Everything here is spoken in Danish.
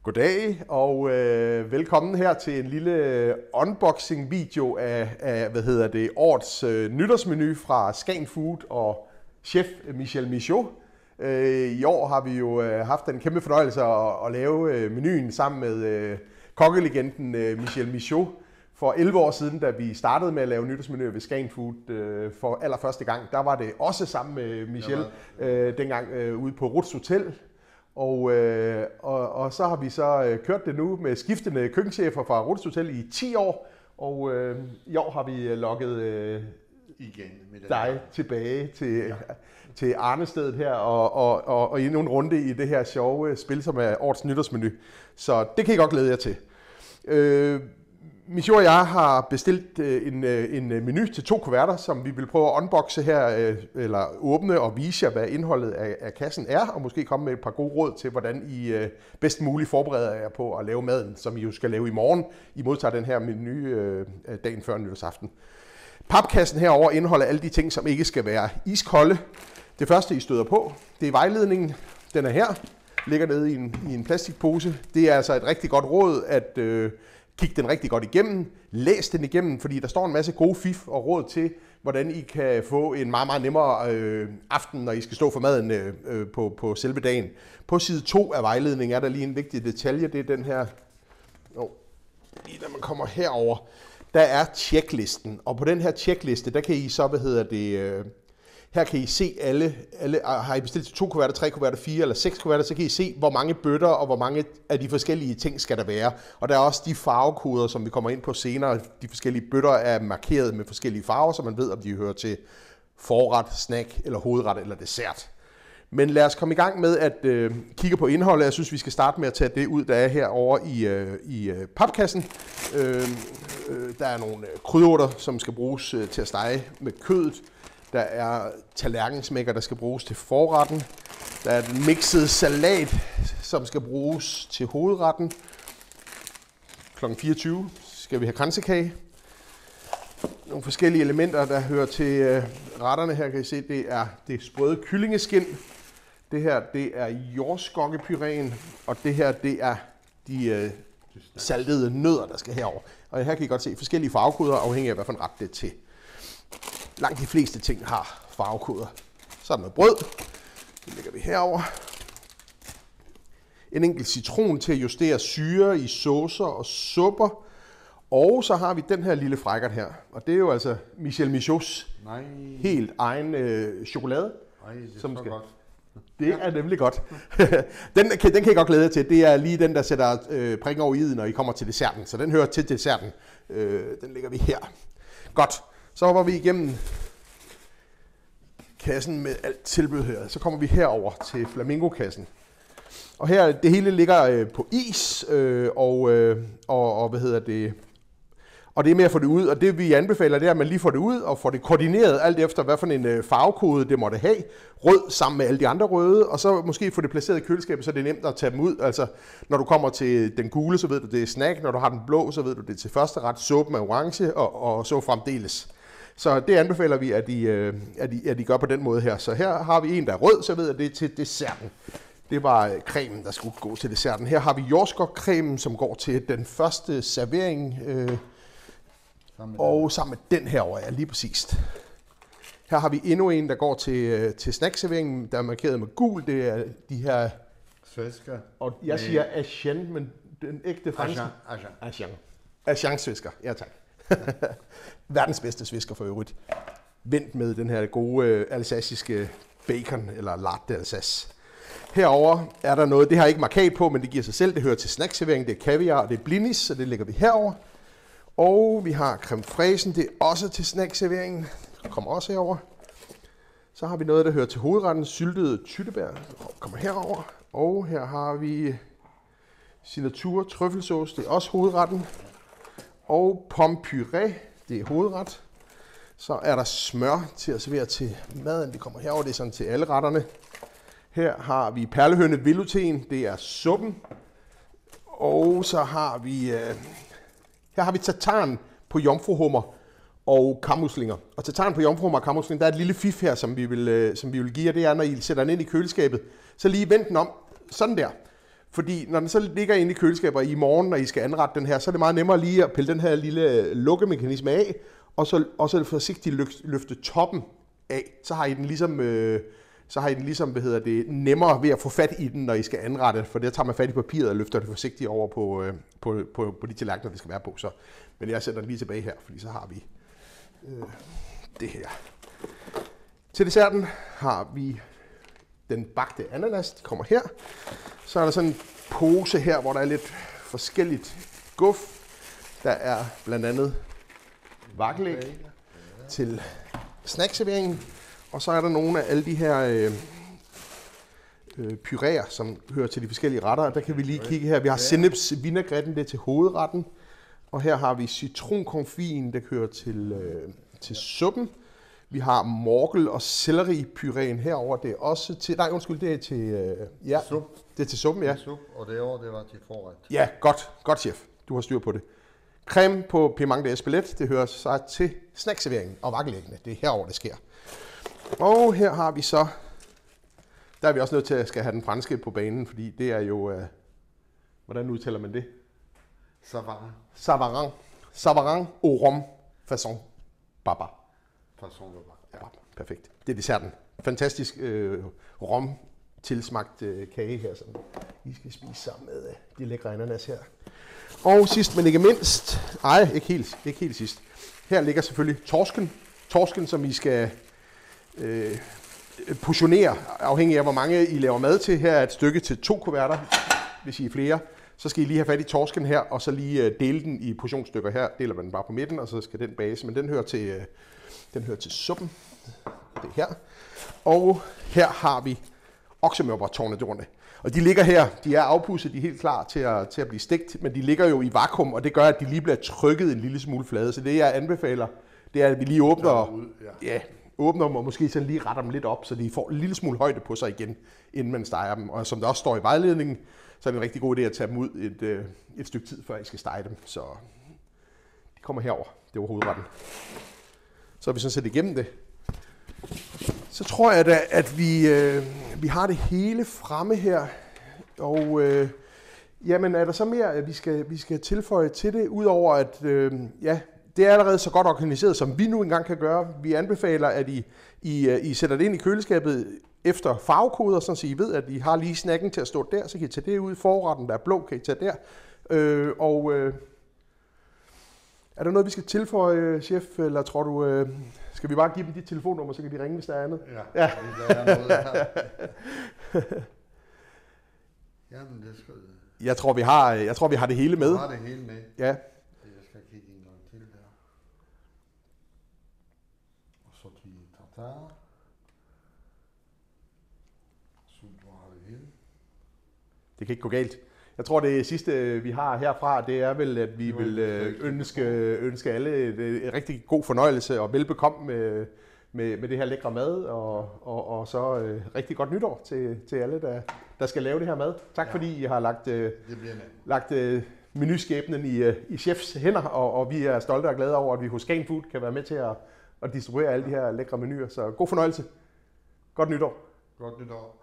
Goddag og velkommen her til en lille unboxing video af årets nytårsmenu fra Skagen Food og chef Michel Michaud. I år har vi jo haft en kæmpe fornøjelse at lave menuen sammen med kokkelegenden Michel Michaud. For 11 år siden, da vi startede med at lave nytårsmenuer ved Skagen Food for allerførste gang, der var det også sammen med Michel, dengang ude på Ruths Hotel. Og så har vi så kørt det nu med skiftende køkkenchefer fra Ruths Hotel i 10 år. Og i år har vi lokket dig tilbage til Arnestedet her og endnu en runde i det her sjove spil, som er årets nytårsmenu. Så det kan I godt glæde jer til. Michaud og jeg har bestilt en menu til 2 kuverter, som vi vil prøve at unboxe her, eller åbne og vise jer, hvad indholdet af kassen er, og måske komme med et par gode råd til, hvordan I bedst muligt forbereder jer på at lave maden, som I jo skal lave i morgen. I modtager den her menu dagen før nytårsaften. Papkassen herover indeholder alle de ting, som ikke skal være iskolde. Det første, I støder på, det er vejledningen. Den er her, ligger nede i en plastikpose. Det er altså et rigtig godt råd at kig den rigtig godt igennem, læs den igennem, fordi der står en masse gode fif og råd til, hvordan I kan få en meget, meget nemmere aften, når I skal stå for maden på selve dagen. På side 2 af vejledningen er der lige en vigtig detalje, det er den her, lige da man kommer herover, der er checklisten, og på den her checkliste, der kan I så, her kan I se alle, har I bestilt til 2 kuverter, 3 kuverter, 4 eller 6 kuverter, så kan I se, hvor mange bøtter og hvor mange af de forskellige ting skal der være. Og der er også de farvekoder, som vi kommer ind på senere. De forskellige bøtter er markeret med forskellige farver, så man ved, om de hører til forret, snack eller hovedret eller dessert. Men lad os komme i gang med at kigge på indholdet. Jeg synes, vi skal starte med at tage det ud, der er herovre i papkassen. Der er nogle krydderurter, som skal bruges til at stege med kødet. Der er tallerkensmækker, der skal bruges til forretten. Der er den mixede salat, som skal bruges til hovedretten. Kl. 24 skal vi have kransekage. Nogle forskellige elementer, der hører til retterne her, kan I se, det er det sprøde kyllingeskind. Det her, det er jordskokkepyréen, og det her, det er de saltede nødder, der skal herover. Og her kan I godt se forskellige farvekoder, afhængig af, hvad for en ret det er til. Langt de fleste ting har farvekoder. Så er der noget brød. Det lægger vi herover. En enkelt citron til at justere syre i saucer og supper. Og så har vi den her lille frækkert her. Og det er jo altså Michel Michauds helt egen chokolade. Nej, det er som så godt. Det er nemlig godt. den kan I godt glæde jer til. Det er lige den, der sætter prikker over i'et, når I kommer til desserten. Så den hører til desserten. Den lægger vi her. Godt. Så hopper vi igennem kassen med alt tilbud her. Så kommer vi herover til flamingokassen. Og her, det hele ligger på is, og det er med at få det ud. Og det vi anbefaler, det er, at man lige får det ud og får det koordineret alt efter, hvad for en farvekode det måtte have. Rød sammen med alle de andre røde, og så måske få det placeret i køleskabet, så det er nemt at tage dem ud. Altså, når du kommer til den gule, så ved du, det er snack. Når du har den blå, så ved du, det er til første ret. Suppen er orange, og så fremdeles. Så det anbefaler vi, at I gør på den måde her. Så her har vi en, der er rød, så ved jeg, det er til desserten. Det var cremen, der skulle gå til desserten. Her har vi jordskokcremen, som går til den første servering. Og sammen med den herovre, ja, lige præcis. Her har vi endnu en, der går til snackserveringen, der er markeret med gul. Det er de her Svisker. Og jeg siger Agen, men den ægte franske. Agen-svisker, ja tak. Verdens bedste svisker for øvrigt. Vendt med den her gode alsaciske bacon, eller latte d'Alsace. Herover er der noget, det har ikke markat på, men det giver sig selv. Det hører til snackservering, det er kaviar og det er blinis, så det lægger vi herover. Og vi har creme fraisen, det er også til snackserveringen. Det kommer også herover. Så har vi noget, der hører til hovedretten, syltede tyttebær, kommer herover. Og her har vi signatur trøffelsauce, det er også hovedretten. Og pomme puré, det er hovedret. Så er der smør til at servere til maden, det kommer herover, det er sådan til alle retterne. Her har vi perlehøne velouté, det er suppen. Og så har vi, her har vi tartan på jomfruhummer og kammuslinger. Og tartan på jomfruhummer og kammuslinger, der er et lille fif her, som vi vil give jer. Det er, når I sætter den ind i køleskabet, så lige vend den om, sådan der. Fordi når den så ligger inde i køleskabet i morgen, når I skal anrette den her, så er det meget nemmere lige at pille den her lille lukkemekanisme af, og så forsigtigt løfte toppen af. Så har I den ligesom, nemmere ved at få fat i den, når I skal anrette, for der tager man fat i papiret og løfter det forsigtigt over på de tallerkener, det skal være på. Så. Men jeg sætter den lige tilbage her, fordi så har vi det her. Til desserten har vi den bagte ananas, de kommer her. Så er der sådan en pose her, hvor der er lidt forskelligt guf. Der er blandt andet vakkelæg til snackserveringen. Og så er der nogle af alle de her pyréer, som hører til de forskellige retter. Der kan vi lige kigge her. Vi har sinneps vinaigrette, det er til hovedretten. Og her har vi citronkonfiten, der hører til suppen. Vi har morkel og selleripyréen herover. Det er også til... Nej, undskyld, det er til... Sup. Det er til suppen, ja. Sup, og derovre, det var til forret. Ja, godt chef. Du har styr på det. Creme på piment d'Espelette, det hører sig til snackserveringen og vakkelæggene. Det er herover det sker. Og her har vi så... Der er vi også nødt til at skal have den franske på banen, fordi det er jo... hvordan udtaler man det? Savarin. Savarin au rhum façon baba. Ja. Perfekt. Det er desserten. Fantastisk rom tilsmagt kage her, som I skal spise sammen med de lækre ananas her. Og sidst, men ikke mindst, ikke helt sidst. Her ligger selvfølgelig torsken. Torsken, som I skal portionere, afhængig af hvor mange I laver mad til. Her er et stykke til 2 kuverter, hvis I er flere. Så skal I lige have fat i torsken her, og så lige dele den i portionsstykker her. Deler man den bare på midten, og så skal den bages. Men den hører til suppen. Det her. Og her har vi oksemørbrad-tornedorerne. Og de ligger her, de er afpudset, de er helt klar til at blive stegt, men de ligger jo i vakuum, og det gør, at de lige bliver trykket en lille smule flade. Så det jeg anbefaler, det er, at vi lige åbner, åbner dem og måske sådan lige retter dem lidt op, så de får en lille smule højde på sig igen, inden man steger dem. Og som der også står i vejledningen, så er det en rigtig god idé at tage dem ud et stykke tid, før I skal stege dem. Så de kommer herover. Det var hovedretten. Så har vi sådan set igennem det. Så tror jeg da, at vi har det hele fremme her. Og jamen, er der så mere, at vi skal tilføje til det, udover at det er allerede så godt organiseret, som vi nu engang kan gøre. Vi anbefaler, at I sætter det ind i køleskabet efter farvekoder, så I ved, at I har lige snacken til at stå der, så kan I tage det ud. Forretten, der er blå, kan I tage der. Er der noget, vi skal tilføje, chef, eller tror du... Skal vi bare give dem dit telefonnummer, så kan de ringe, hvis der er andet? Ja. Der er noget her. Jamen, det skal... Jeg tror, vi har det hele med. Vi har det hele med. Ja. Jeg skal kigge en gang til der. Og så til tartar. Super har det hele. Det kan ikke gå galt. Jeg tror, det sidste, vi har herfra, det er vel, at vi vil ønske alle en rigtig god fornøjelse og velbekomme med det her lækre mad, og så rigtig godt nytår til alle, der skal lave det her mad. Tak fordi I har lagt menuskæbnen i chefs hænder, og vi er stolte og glade over, at vi hos Skagen Food kan være med til at distribuere alle de her lækre menuer. Så god fornøjelse. Godt nytår. Godt nytår.